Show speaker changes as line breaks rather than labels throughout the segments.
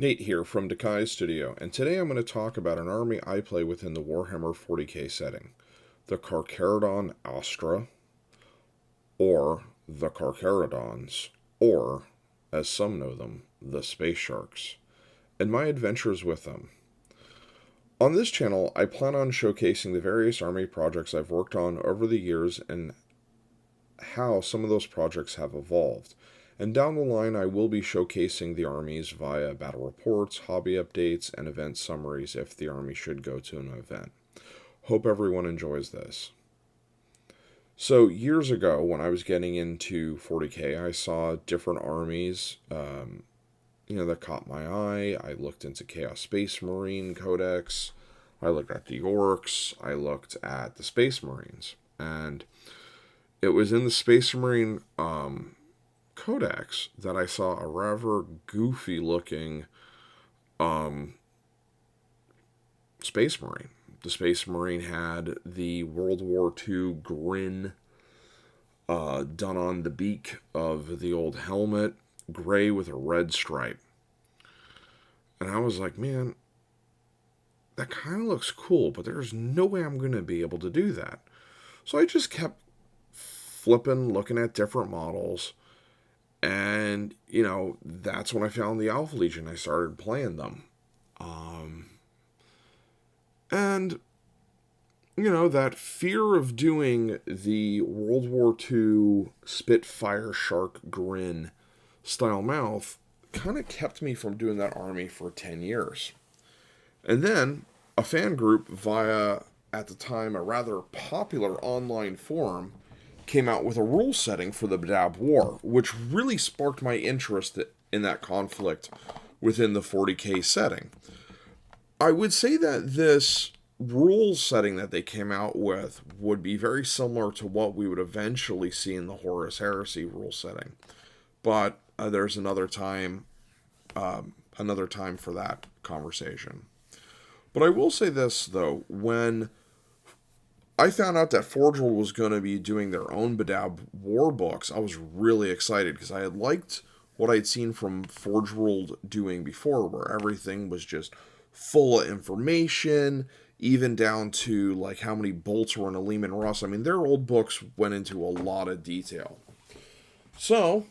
Nate here from Dakai Studio, and today I'm going to talk about an army I play within the Warhammer 40k setting, the Carcharodon Astra, or the Carcharodons, or, as some know them, the Space Sharks, and my adventures with them. On this channel, I plan on showcasing the various army projects I've worked on over the years and how some of those projects have evolved. And down the line, I will be showcasing the armies via battle reports, hobby updates, and event summaries if the army should go to an event. Hope everyone enjoys this. So, years ago, when I was getting into 40k, I saw different armies, that caught my eye. I looked into Chaos Space Marine Codex, I looked at the Orcs, I looked at the Space Marines, and it was in the Space Marine Codex that I saw a rather goofy looking Space Marine. The Space Marine had the World War II grin done on the beak of the old helmet, gray with a red stripe. And I was like, man, that kind of looks cool, but there's no way I'm going to be able to do that. So I just kept flipping, looking at different models. And, that's when I found the Alpha Legion. I started playing them. And, that fear of doing the World War II Spitfire Shark Grin style mouth kind of kept me from doing that army for 10 years. And then a fan group via, at the time, a rather popular online forum came out with a rule setting for the Badab War, which really sparked my interest in that conflict within the 40k setting. I would say that this rule setting that they came out with would be very similar to what we would eventually see in the Horus Heresy rule setting. But there's another time for that conversation. But I will say this, though, when I found out that Forge World was going to be doing their own Badab War books, I was really excited because I had liked what I'd seen from Forge World doing before, where everything was just full of information, even down to like how many bolts were in a Lehman Russ. I mean, their old books went into a lot of detail. So,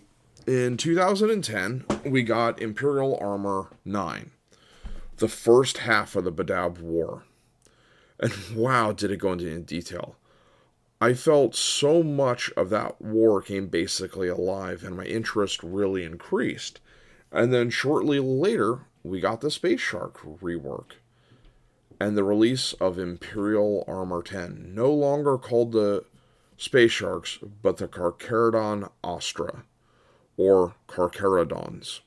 in 2010, we got Imperial Armor 9, the first half of the Badab War. And wow, did it go into detail. I felt so much of that war came basically alive, and my interest really increased. And then shortly later, we got the Space Shark rework and the release of Imperial Armor 10, no longer called the Space Sharks, but the Carcharodon Astra, or Carcharodons.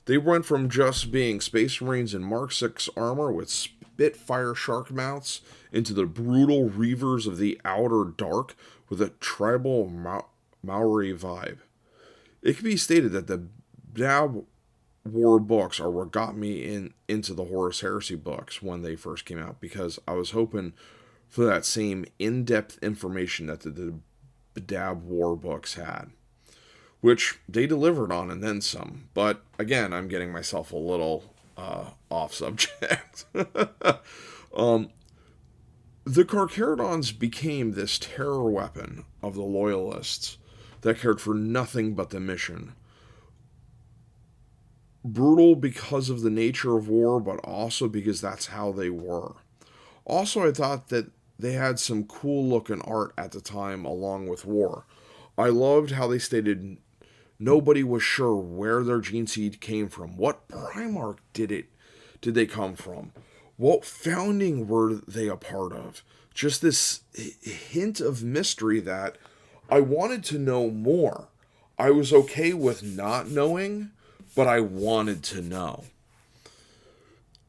They went from just being Space Marines in Mark 6 armor with Spitfire shark mouths into the brutal Reavers of the Outer Dark with a tribal Maori vibe. It can be stated that the Badab War books are what got me into the Horus Heresy books when they first came out, because I was hoping for that same in-depth information that the Badab War books had, which they delivered on and then some. But again, I'm getting myself a little off subject. The Carcharodons became this terror weapon of the Loyalists that cared for nothing but the mission. Brutal because of the nature of war, but also because that's how they were. Also, I thought that they had some cool looking art at the time along with war. I loved how they stated nobody was sure where their gene seed came from. What Primarch did they come from? What founding were they a part of? Just this hint of mystery that I wanted to know more. I was okay with not knowing, but I wanted to know.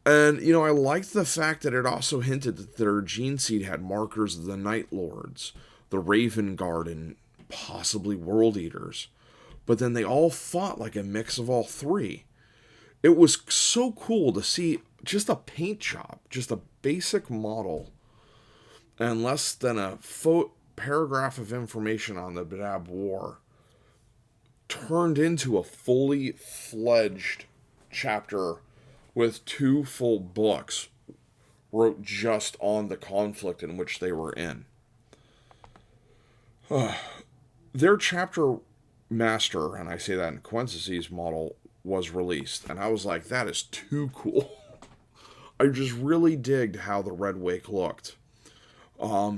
And, I liked the fact that it also hinted that their gene seed had markers of the Night Lords, the Raven Guard, and possibly World Eaters. But then they all fought like a mix of all three. It was so cool to see just a paint job, just a basic model, and less than a paragraph of information on the Badab War turned into a fully fledged chapter with 2 full books wrote just on the conflict in which they were in. Their chapter master, and I say that in parentheses, model was released, and I was like, that is too cool. I just really digged how the Red Wake looked.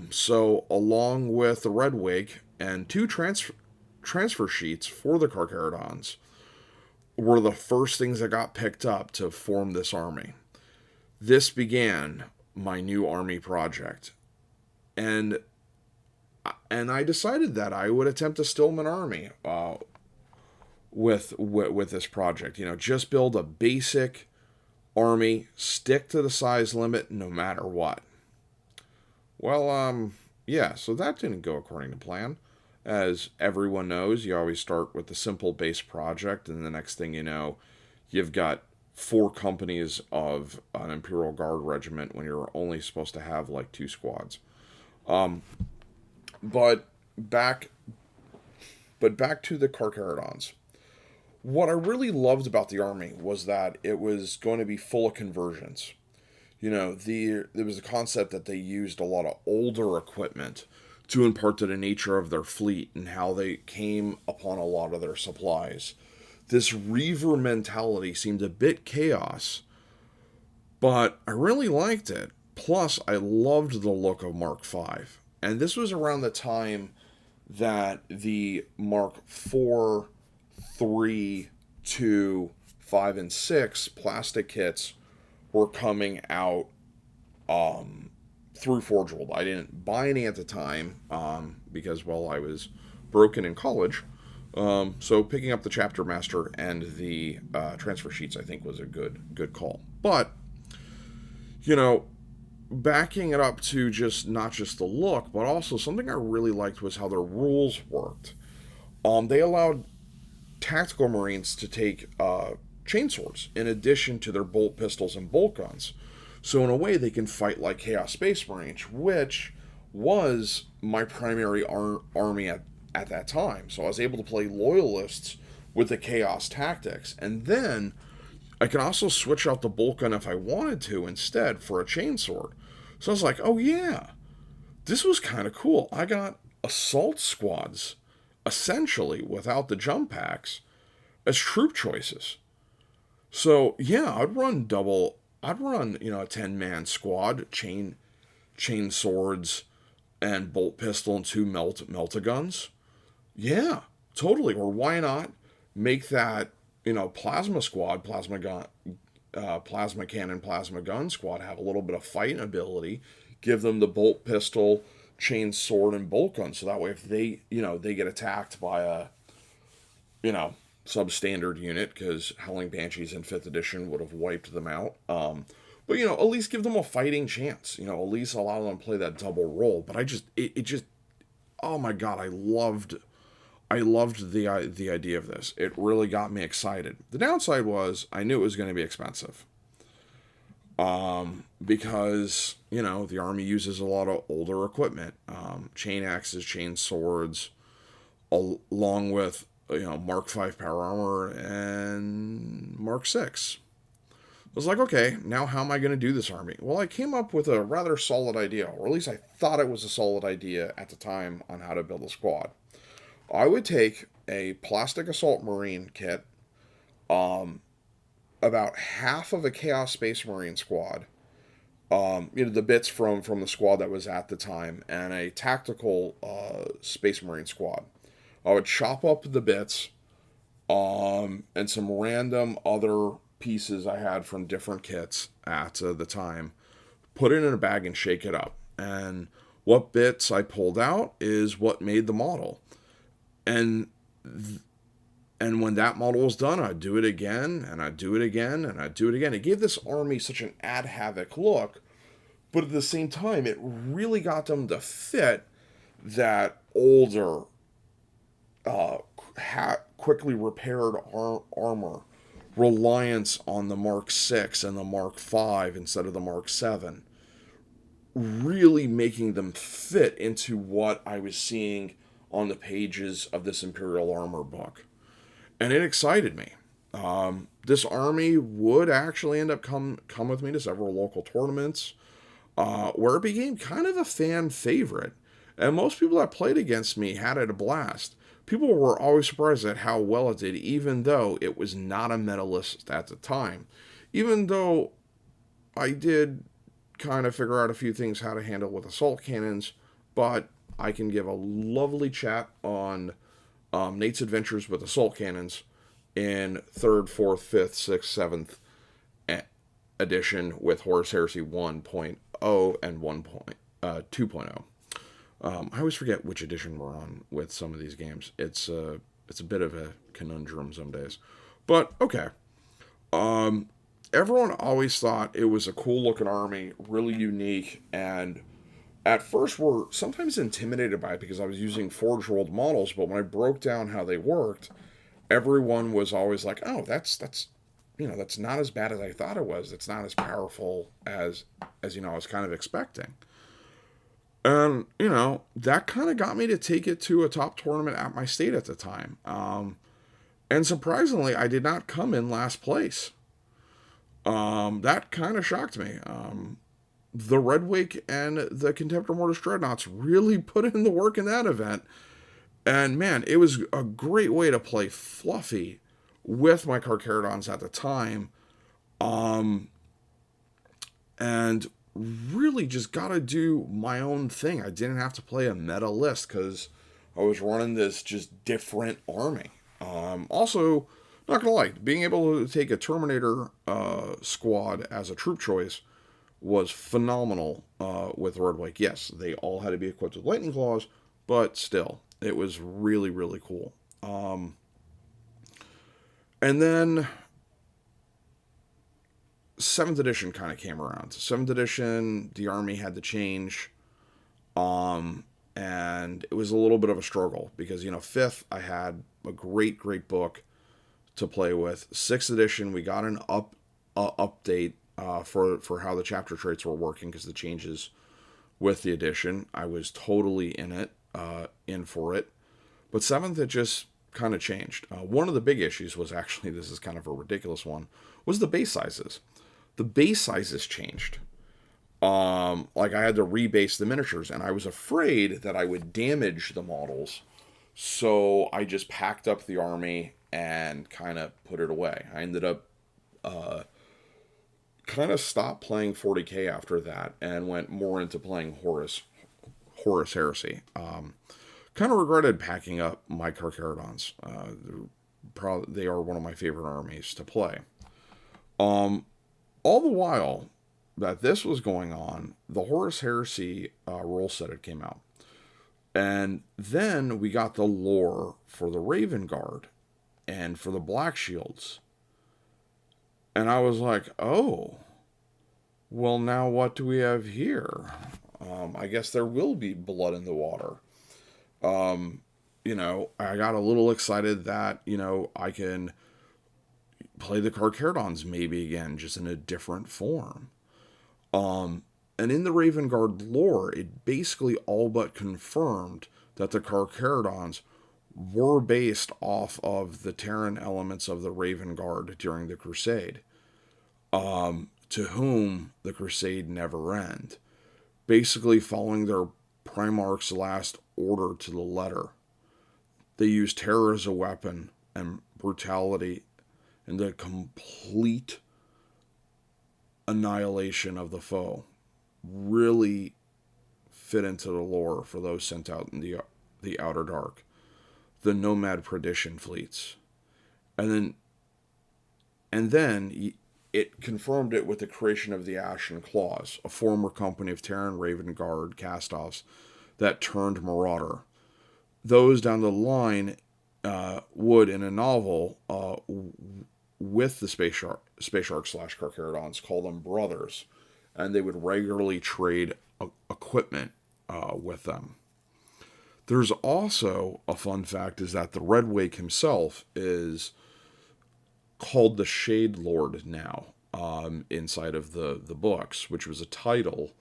So along with the Red Wake and 2 transfer sheets for the Carcharodons were the first things that got picked up to form this army. This began my new army project, and I decided that I would attempt a Stillman army with this project. You know, just build a basic army, stick to the size limit no matter what. Well, yeah, so that didn't go according to plan. As everyone knows, you always start with the simple base project, and the next thing you know, you've got 4 companies of an Imperial Guard regiment when you're only supposed to have like 2 squads. But back to the Carcharodons. What I really loved about the army was that it was going to be full of conversions. You know, there was a concept that they used a lot of older equipment to impart to the nature of their fleet and how they came upon a lot of their supplies. This Reaver mentality seemed a bit chaos, but I really liked it. Plus, I loved the look of Mark V. And this was around the time that the Mark IV, 3, 2, 5, and 6 plastic kits were coming out through Forge World. I didn't buy any at the time because, well, I was broken in college. So picking up the Chapter Master and the transfer sheets, I think, was a good call. But, you know, backing it up to not just the look, but also something I really liked was how their rules worked. They allowed tactical Marines to take chainswords in addition to their bolt pistols and bolt guns. So in a way, they can fight like Chaos Space Marines, which was my primary army at that time. So I was able to play Loyalists with the Chaos tactics. And then I can also switch out the bolt gun if I wanted to instead for a chainsword. So I was like, oh yeah, this was kind of cool. I got assault squads, essentially, without the jump packs, as troop choices. So yeah, I'd run, you know, a 10-man squad, chain swords, and bolt pistol and 2 melta-guns. Yeah, totally. Or why not make that, you know, plasma squad, plasma gun, plasma cannon, plasma gun squad have a little bit of fighting ability. Give them the bolt pistol, chain sword, and bolt gun. So that way, if they, you know, they get attacked by a, you know, substandard unit, because Howling Banshees in 5th edition would have wiped them out. But, you know, at least give them a fighting chance. You know, at least allow them to play that double role. But it just, oh my god, I loved the idea of this. It really got me excited. The downside was I knew it was going to be expensive. Because, you know, the army uses a lot of older equipment. Chain axes, chain swords, along with, you know, Mark V power armor and Mark VI. I was like, okay, now how am I going to do this army? Well, I came up with a rather solid idea, or at least I thought it was a solid idea at the time on how to build a squad. I would take a plastic assault marine kit, about half of a Chaos Space Marine squad, you know, the bits from the squad that was at the time, and a tactical Space Marine squad. I would chop up the bits, and some random other pieces I had from different kits at the time, put it in a bag and shake it up. And what bits I pulled out is what made the model. And when that model was done, I'd do it again, and I'd do it again, and I'd do it again. It gave this army such an Ad Havoc look, but at the same time, it really got them to fit that older, quickly repaired armor, reliance on the Mark VI and the Mark V instead of the Mark VII, really making them fit into what I was seeing on the pages of this Imperial Armor book. And it excited me. This army would actually end up come with me to several local tournaments, where it became kind of a fan favorite. And most people that played against me had it a blast. People were always surprised at how well it did, even though it was not a medalist at the time. Even though I did kind of figure out a few things how to handle with assault cannons, but I can give a lovely chat on Nate's adventures with assault cannons in 3rd, 4th, 5th, 6th, 7th edition with Horus Heresy 1.0 and 2.0. I always forget which edition we're on with some of these games. It's a bit of a conundrum some days. But okay. Everyone always thought it was a cool looking army, really unique, and at first were sometimes intimidated by it because I was using Forge World models, but when I broke down how they worked, everyone was always like, "Oh, that's that's not as bad as I thought it was. It's not as powerful as I was kind of expecting." And that kind of got me to take it to a top tournament at my state at the time. And surprisingly, I did not come in last place. That kind of shocked me. The Red Wake and the Contemptor Mortis Dreadnoughts really put in the work in that event. And man, it was a great way to play fluffy with my Carcharodons at the time. And really just got to do my own thing. I didn't have to play a meta list because I was running this just different army. Also, not gonna lie, being able to take a Terminator squad as a troop choice was phenomenal with Red Wake. Yes, they all had to be equipped with lightning claws, but still, it was really, really cool. And then 7th edition kind of came around. 7th edition, the army had to change. And it was a little bit of a struggle because, 5th, I had a great, great book to play with. 6th edition, we got an update for how the chapter traits were working because the changes with the edition. I was totally in for it. But 7th, it just kind of changed. One of the big issues was actually, this is kind of a ridiculous one, was the base sizes. The base sizes changed. Like I had to rebase the miniatures, and I was afraid that I would damage the models. So I just packed up the army and kind of put it away. I ended up kind of stopped playing 40k after that and went more into playing Horus Heresy. Kind of regretted packing up my Carcharodons. They are one of my favorite armies to play. All the while that this was going on, the Horus Heresy rule set had came out. And then we got the lore for the Raven Guard and for the Black Shields. And I was like, oh, well, now what do we have here? I guess there will be blood in the water. I got a little excited that, I can play the Carcharodons maybe again, just in a different form. And in the Raven Guard lore, it basically all but confirmed that the Carcharodons were based off of the Terran elements of the Raven Guard during the Crusade, to whom the Crusade never end. Basically following their Primarch's last order to the letter. They used terror as a weapon and brutality and the complete annihilation of the foe. Really fit into the lore for those sent out in the Outer Dark. The Nomad Perdition fleets. And then it confirmed it with the creation of the Ashen Claws, a former company of Terran Raven Guard cast-offs that turned Marauder. Those down the line would, in a novel with the Space Shark / Carcharodons, call them brothers, and they would regularly trade equipment with them. There's also a fun fact is that the Red Wake himself is called the Shade Lord now inside of the books, which was a title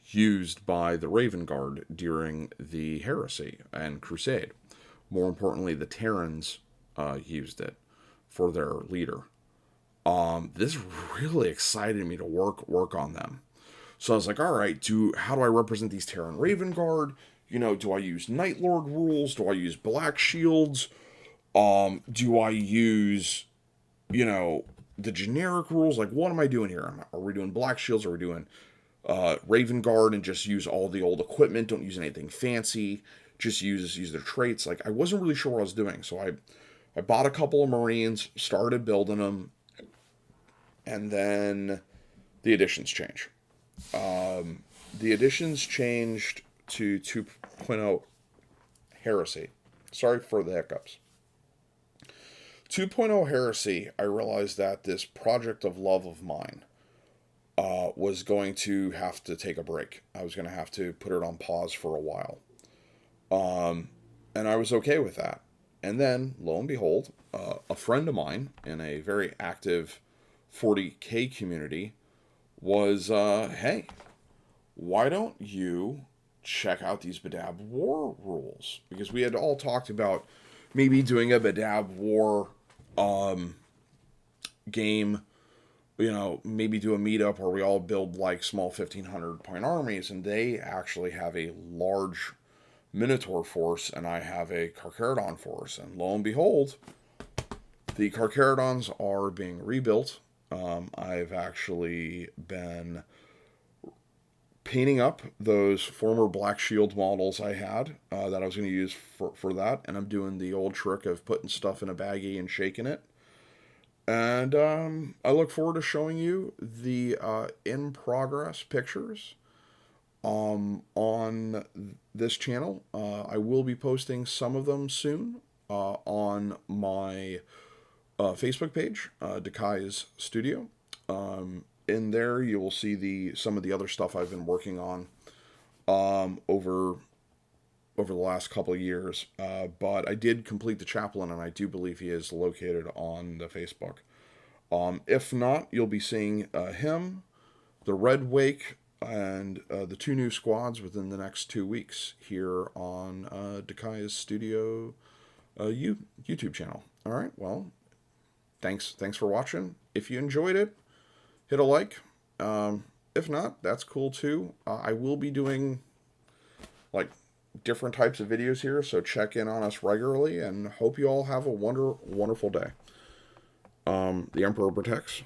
used by the Raven Guard during the Heresy and Crusade. More importantly, the Terrans used it. for their leader. This really excited me to work on them. So I was like, all right, how do I represent these Terran Raven Guard? Do I use Night Lord rules? Do I use Black Shields? Do I use, the generic rules? Like, what am I doing here? Are we doing Black Shields? Are we doing Raven Guard and just use all the old equipment? Don't use anything fancy. Just use their traits. Like, I wasn't really sure what I was doing. So I bought a couple of Marines, started building them, and then the additions change. The additions changed to 2.0 Heresy. Sorry for the hiccups. 2.0 Heresy, I realized that this project of love of mine was going to have to take a break. I was going to have to put it on pause for a while. And I was okay with that. And then, lo and behold, a friend of mine in a very active 40K community was, hey, why don't you check out these Badab War rules? Because we had all talked about maybe doing a Badab War game, maybe do a meetup where we all build like small 1,500 point armies, and they actually have a large Minotaur force, and I have a Carcharodon force. And lo and behold, the Carcharodons are being rebuilt. I've actually been painting up those former Black Shield models I had that I was going to use for that, and I'm doing the old trick of putting stuff in a baggie and shaking it. And I look forward to showing you the in-progress pictures on this channel. I will be posting some of them soon on my Facebook page, Dakai's Studio. In there, you will see some of the other stuff I've been working on over the last couple of years. But I did complete the chaplain, and I do believe he is located on the Facebook. If not, you'll be seeing him, the Red Wake, and the 2 new squads within the next 2 weeks here on Dakai's Studio YouTube channel. All right, well, thanks for watching. If you enjoyed it, hit a like. If not, that's cool too. I will be doing like different types of videos here, so check in on us regularly, and hope you all have a wonderful day. The Emperor protects.